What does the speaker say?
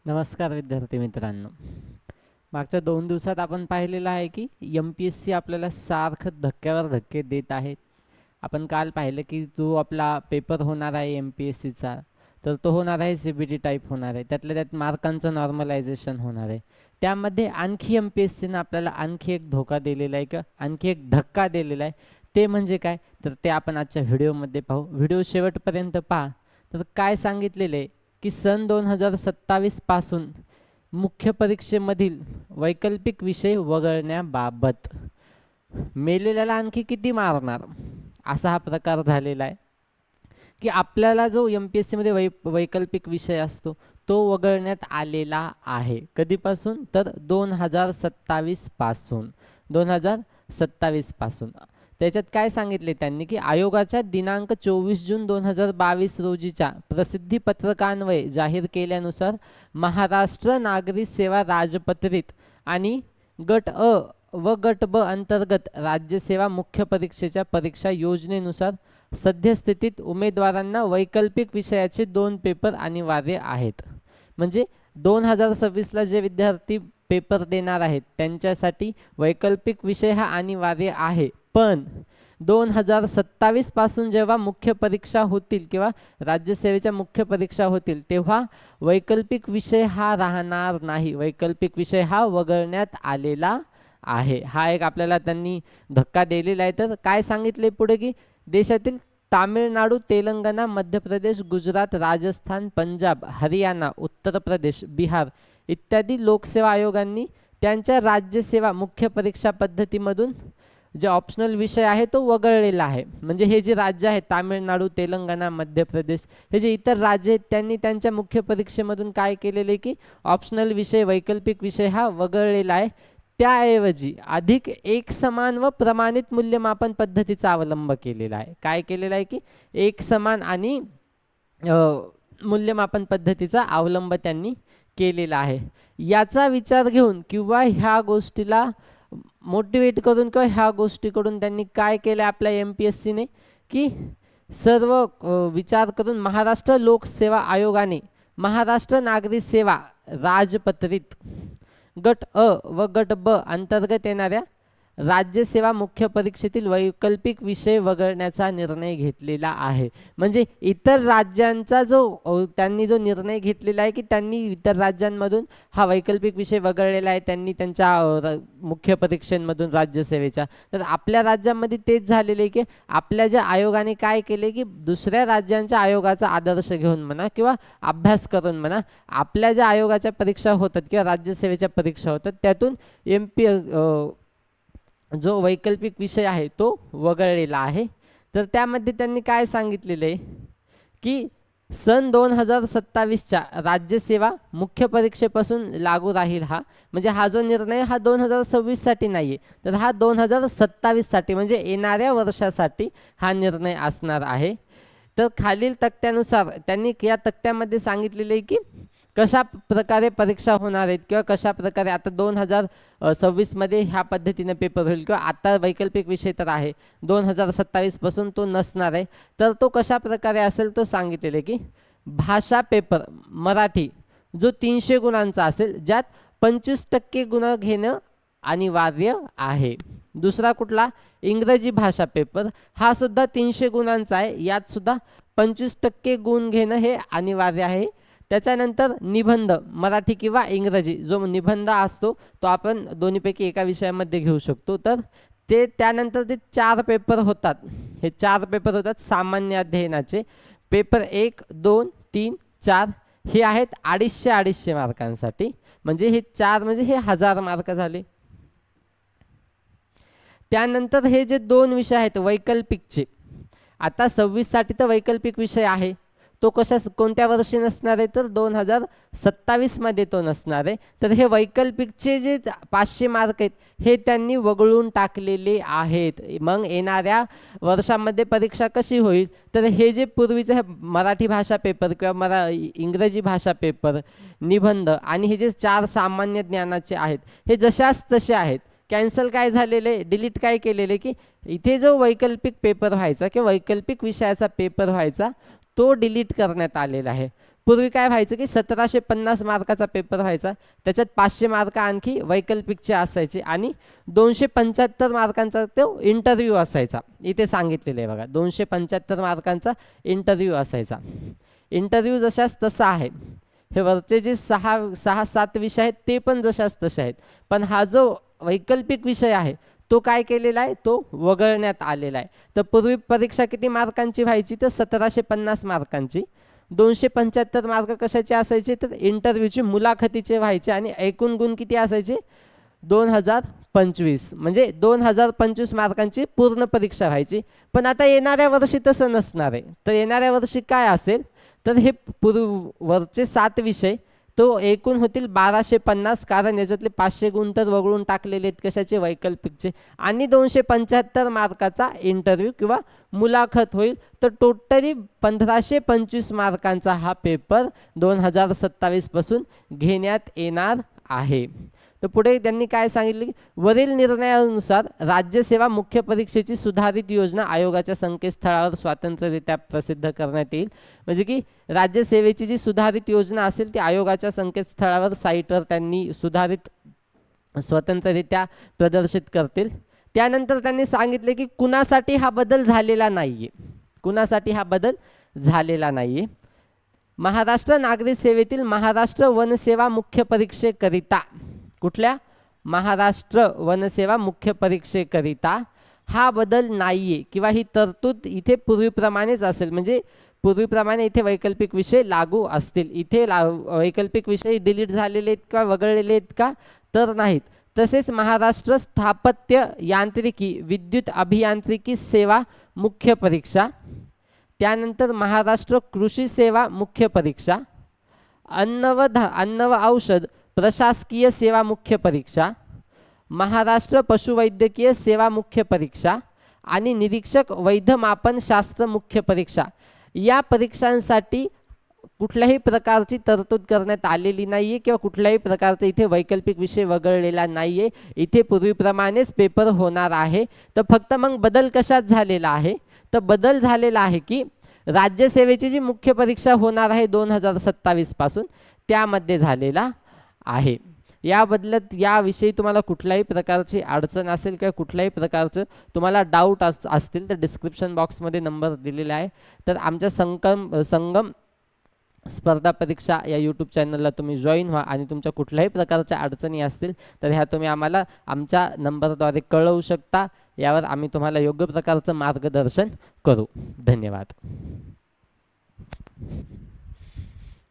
नमस्कार विद्यार्थी मित्रांनो. मागच्या 2 दिवसात आपण पाहिलेलं आहे की MPSC आपल्याला सारखं धक्क्यावर धक्के देत आहेत. आपण काल पाहिलं की जो आपला पेपर होणार आहे MPSCचा, तर तो होणार आहे CBT टाईप होणार आहे. त्यातल्या त्यात मार्कांचं नॉर्मलायझेशन होणार आहे. त्यामध्ये आणखी MPSCनं आपल्याला आणखी एक धोका दिलेला आहे, आणखी एक धक्का दिलेला आहे. ते म्हणजे काय, तर ते आपण आजच्या व्हिडिओमध्ये पाहू. व्हिडिओ शेवटपर्यंत पहा. तर काय सांगितलेलं आहे की सन 2027 पासून मुख्य परीक्षेमधील वैकल्पिक विषय वगळण्याबाबत मेलेल्याला आणखी किती मारणार, असा हा प्रकार झालेला आहे की आपल्याला जो MPSC मध्ये वैकल्पिक विषय असतो तो वगळण्यात आलेला आहे. कधीपासून, तर 2027 पासून. 2027 पासून. त्याच्यात काय सांगितले त्यांनी की आयोगाच्या दिनांक 24 जून 2022 रोजीच्या प्रसिद्धी पत्रकान्वये जाहीर केल्यानुसार महाराष्ट्र नागरी सेवा राजपत्रित आणि गट अ व गट ब अंतर्गत राज्यसेवा मुख्य परीक्षेच्या परीक्षा योजनेनुसार सद्यस्थितीत उमेदवारांना वैकल्पिक विषयाचे 2 पेपर अनिवार्य आहेत. म्हणजे 2026ला जे विद्यार्थी पेपर देणार आहेत त्यांच्यासाठी वैकल्पिक विषय हा अनिवार्य आहे. पण 2027 पासून जेव्हा मुख्य परीक्षा होतील किंवा राज्यसेवेच्या मुख्य परीक्षा होतील तेव्हा वैकल्पिक विषय हा राहणार नाही. वैकल्पिक विषय हा वगळण्यात आलेला आहे. हा एक आपल्याला त्यांनी धक्का दिलेला आहे. तर काय सांगितले पुढे की देशातील तामिळनाडू, तेलंगणा, मध्य प्रदेश, गुजरात, राजस्थान, पंजाब, हरियाणा, उत्तर प्रदेश, बिहार इत्यादी लोकसेवा आयोगांनी त्यांच्या राज्यसेवा मुख्य परीक्षा पद्धतीमधून जे ऑप्शनल विषय आहे तो वगळलेला आहे. म्हणजे हे जे राज्य आहेत तामिळनाडू, तेलंगणा, मध्य प्रदेश, हे जे इतर राज्य आहेत त्यांनी त्यांच्या मुख्य परीक्षेमधून काय केलेले की ऑप्शनल विषय, वैकल्पिक विषय हा वगळलेला आहे. त्याऐवजी अधिक एकसमान व प्रमाणित मूल्यमापन पद्धतीचा अवलंब केलेला आहे. काय केलेला आहे की एकसमान आणि मूल्यमापन पद्धतीचा अवलंब त्यांनी केलेला आहे. याचा विचार घेऊन किंवा ह्या गोष्टीला मोटिवेट करून किंवा ह्या गोष्टीकडून त्यांनी काय केलं आपल्या MPSCने की सर्व विचार करून महाराष्ट्र लोकसेवा आयोगाने महाराष्ट्र नागरी सेवा राजपत्रित गट अ व गट ब अंतर्गत येणाऱ्या राज्यसेवा मुख्य परीक्षेतील वैकल्पिक विषय वगळण्याचा निर्णय घेतलेला आहे. म्हणजे इतर राज्यांचा जो त्यांनी जो निर्णय घेतलेला आहे की त्यांनी इतर राज्यांमधून हा वैकल्पिक विषय वगळलेला आहे त्यांनी त्यांच्या मुख्य परीक्षांमधून राज्यसेवेच्या. तर आपल्या राज्यामध्ये तेच झालेले आहे की आपल्या ज्या आयोगाने काय केले की दुसऱ्या राज्यांच्या आयोगाचा आदर्श घेऊन म्हणा किंवा अभ्यास करून म्हणा आपल्या ज्या आयोगाच्या परीक्षा होतात किंवा राज्यसेवेच्या परीक्षा होतात त्यातून जो वैकल्पिक विषय आहे तो वगळलेला आहे. तर त्यामध्ये त्यांनी काय सांगितलेलं आहे की सन 2027च्या राज्यसेवा मुख्य परीक्षेपासून लागू राहील. हा म्हणजे हा जो निर्णय हा 2026साठी नाही आहे, तर हा 2027साठी म्हणजे येणाऱ्या वर्षासाठी हा निर्णय असणार आहे. तर खालील तक्त्यानुसार त्यांनी या तक्त्यामध्ये सांगितलेले आहे की कशा प्रकारे परीक्षा होणार आहेत किंवा कशा प्रकारे आता 2026मध्ये ह्या पद्धतीने पेपर होईल किंवा आता वैकल्पिक विषय तर आहे 2027 पासून तो नसणार आहे. तर तो कशा प्रकारे असेल तो सांगितलेले की भाषा पेपर मराठी जो 300 गुणांचा असेल ज्यात 25% गुण घेणं अनिवार्य आहे. दुसरा कुठला, इंग्रजी भाषा पेपर हा सुद्धा 300 गुणांचा आहे, यात सुद्धा 25% गुण घेणं हे अनिवार्य आहे. त्याच्यानंतर निबंध मराठी किंवा इंग्रजी जो निबंध असतो तो आपण दोन्हीपैकी एका विषयामध्ये घेऊ शकतो. तर ते त्यानंतर ते 4 पेपर होतात. हे 4 पेपर होतात सामान्य अध्ययनाचे. पेपर 1, 2, 3, 4 हे आहेत 250 मार्कांसाठी. म्हणजे हे 4 म्हणजे हे 1000 मार्क झाले. त्यानंतर हे जे 2 विषय आहेत वैकल्पिकचे, आता 26साठी तर वैकल्पिक विषय आहे तो कोणत्या वर्षी नसणार आहे, तर 2027मध्ये तो नसणार आहे. तर हे वैकल्पिकचे जे 500 मार्क आहेत हे त्यांनी वगळून टाकलेले आहेत. मग येणाऱ्या वर्षामध्ये परीक्षा कशी होईल, तर हे जे पूर्वीचे मराठी भाषा पेपर किंवा इंग्रजी भाषा पेपर, निबंध आणि हे जे 4 सामान्य ज्ञानाचे आहेत हे जशाच तसे आहेत. कॅन्सल काय झालेले, डिलीट काय केलेले की इथे जो वैकल्पिक पेपर व्हायचा किंवा वैकल्पिक विषयाचा पेपर व्हायचा तो डिलीट करण्यात आलेला आहे. पूर्वी काय व्हायचं की 1750 मार्काचा पेपर व्हायचा, त्याच्यात 500 मार्क आणखी वैकल्पिकचे असायचे आणि 275 मार्कांचा तो इंटरव्ह्यू असायचा. इथे सांगितलेलं आहे बघा, 275 मार्कांचा इंटरव्ह्यू असायचा. इंटरव्ह्यू जशास तसा आहे. हे वरचे जे 6-7 विषय आहेत ते पण जशास तसे आहेत, पण हा जो वैकल्पिक विषय आहे तो काय केलेला आहे, तो वगळण्यात आलेला आहे. तर पूर्वी परीक्षा किती मार्कांची व्हायची, तर 1750 मार्कांची. 275 मार्क कशाचे असायचे, तर इंटरव्ह्यूचे मुलाखतीचे व्हायचे आणि एकूण गुण किती असायचे, 2025. म्हणजे 2025 मार्कांची पूर्ण परीक्षा व्हायची. पण आता येणाऱ्या वर्षी तसं नसणार आहे. तर येणाऱ्या वर्षी काय असेल, तर हे वरचे 7 विषय तो एकूण होतील 1250, कारण याच्यातले 500 गुण तर वगळून टाकलेले आहेत कशाचे, वैकल्पिकचे, आणि 275 मार्काचा इंटरव्ह्यू किंवा मुलाखत होईल. तर टोटली 1525 मार्कांचा हा पेपर 2027 पासून घेण्यात येणार आहे. तर पुढे त्यांनी काय सांगितले, वरील निर्णयानुसार राज्यसेवा मुख्य परीक्षेची सुधारित योजना आयोगाच्या संकेतस्थळावर स्वतंत्ररित्या प्रसिद्ध करण्यात येईल. म्हणजे की राज्यसेवेची जी सुधारित योजना असेल ती आयोगाच्या संकेतस्थळावर साईटवर त्यांनी सुधारित स्वतंत्ररित्या प्रदर्शित करतील. त्यानंतर त्यांनी सांगितले की कुणासाठी हा बदल झालेला नाहीये, कुणासाठी हा बदल झालेला नाहीये. महाराष्ट्र नागरिक सेवेतील महाराष्ट्र वनसेवा मुख्य परीक्षेकरिता, कुठल्या, महाराष्ट्र वनसेवा मुख्य परीक्षेकरिता हा बदल नाहीये किंवा ही तरतूद इथे पूर्वीप्रमाणेच असेल. म्हणजे पूर्वीप्रमाणे इथे वैकल्पिक विषय लागू असतील. इथे वैकल्पिक विषय डिलीट झालेले आहेत का, वगळलेले आहेत का, तर नाहीत. तसेच महाराष्ट्र स्थापत्य यांत्रिकी विद्युत अभियांत्रिकी सेवा मुख्य परीक्षा, त्यानंतर महाराष्ट्र कृषी सेवा मुख्य परीक्षा, अन्न व औषध प्रशासकीय सेवा मुख्य परीक्षा, महाराष्ट्र पशुवैद्यकीय सेवा मुख्य परीक्षा आणि निरीक्षक वैधमापन शास्त्र मुख्य परीक्षा, या परीक्षांसाठी कुठल्याही प्रकारची तरतूद करण्यात आलेली नाही आहे किंवा कुठल्याही प्रकारचा इथे वैकल्पिक विषय वगळलेला नाही आहे. इथे पूर्वीप्रमाणेच पेपर होणार आहे. तर फक्त मग बदल कशात झालेला आहे, तर बदल झालेला आहे की राज्यसेवेची जी मुख्य परीक्षा होणार आहे 2027 पासून, त्यामध्ये झालेला आहे. या बदलत याविषयी तुम्हाला कुठल्याही प्रकारची अडचण असेल किंवा कुठल्याही प्रकारचं तुम्हाला डाऊट असतील तर डिस्क्रिप्शन बॉक्समध्ये नंबर दिलेला आहे. तर आमच्या संगम स्पर्धा परीक्षा या यूट्यूब चॅनलला तुम्ही जॉईन व्हा आणि तुमच्या कुठल्याही प्रकारच्या अडचणी असतील तर ह्या तुम्ही आम्हाला आमच्या नंबरद्वारे कळवू शकता. यावर आम्ही तुम्हाला योग्य प्रकारचं मार्गदर्शन करू. धन्यवाद.